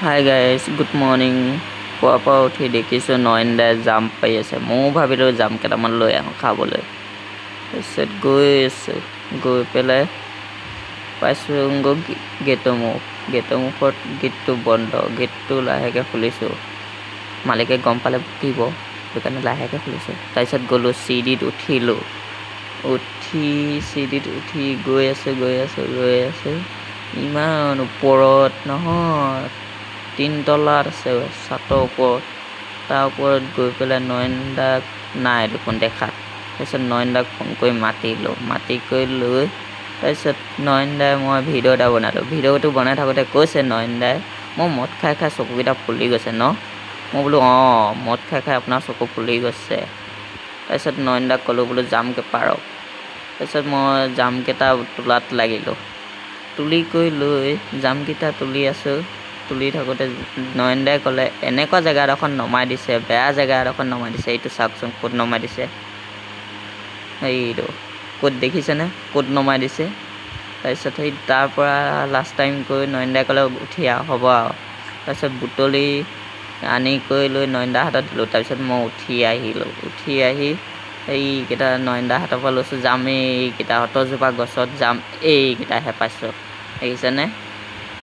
Hi guys good morning. পুৱাৰ পৰা উঠি দেখিছোঁ নয়নদাই জাম পাৰি আছে। ময়ো ভাবিলোঁ জাম কেইটামান লৈ আহোঁ খাবলৈ। তাৰপিছত গৈ আছোঁ, গৈ পেলাই পাইছোঁ গেটৰ মুখত গেটটো বন্ধ। গেটটো লাহেকৈ খুলিছোঁ, মালিকে গম পালে বকিব, সেইকাৰণে লাহেকৈ খুলিছোঁ। তাৰপিছত গ'লোঁ চিৰিত উঠি চিৰিত উঠি গৈ আছোঁ ইমান ওপৰত নহয়, 3 তলাত আছে ছাতৰ ওপৰত। তাৰ ওপৰত গৈ পেলাই নয়নদাক নাই দেখোন দেখাত। তাৰপিছত নয়নদাক ফোন কৰি মাতি কৰি লৈ তাৰপিছত নয়নদাই মই ভিডিঅ' এটা বনালোঁ। ভিডিঅ'টো বনাই থাকোঁতে কৈছে নয়নদাই, মই মদ খাই চকুকেইটা ফুলি গৈছে ন। মই বোলো অঁ, মদ খাই আপোনাৰ চকু ফুলি গৈছে। তাৰপিছত নয়নদাক ক'লোঁ বোলো জামকৈ পাৰক। তাৰপিছত মই জামকেইটা তোলাত লাগিলোঁ। তুলি কৰি লৈ জামকেইটা তুলি আছোঁ। তুলি থাকোঁতে নয়নদাই ক'লে এনেকুৱা জেগা এডোখৰত নমাই দিছে, বেয়া জেগা এডোখৰত নমাই দিছে। এইটো চাওকচোন ক'ত নমাই দিছে, এইটো ক'ত দেখিছেনে, ক'ত নমাই দিছে। তাৰপিছত সেই তাৰ পৰা লাষ্ট টাইম গৈ নয়নদাই ক'লে উঠি হ'ব আৰু। তাৰপিছত বুটলি আনি কৰি লৈ নয়নদাৰ হাতত দিলোঁ। তাৰপিছত মই উঠি আহি এইকেইটা নয়নদাৰ হাতৰ পৰা লৈছোঁ জাম। এইকেইটা অতজোপা গছত জাম এইকেইটাহে পাইছোঁ, দেখিছেনে।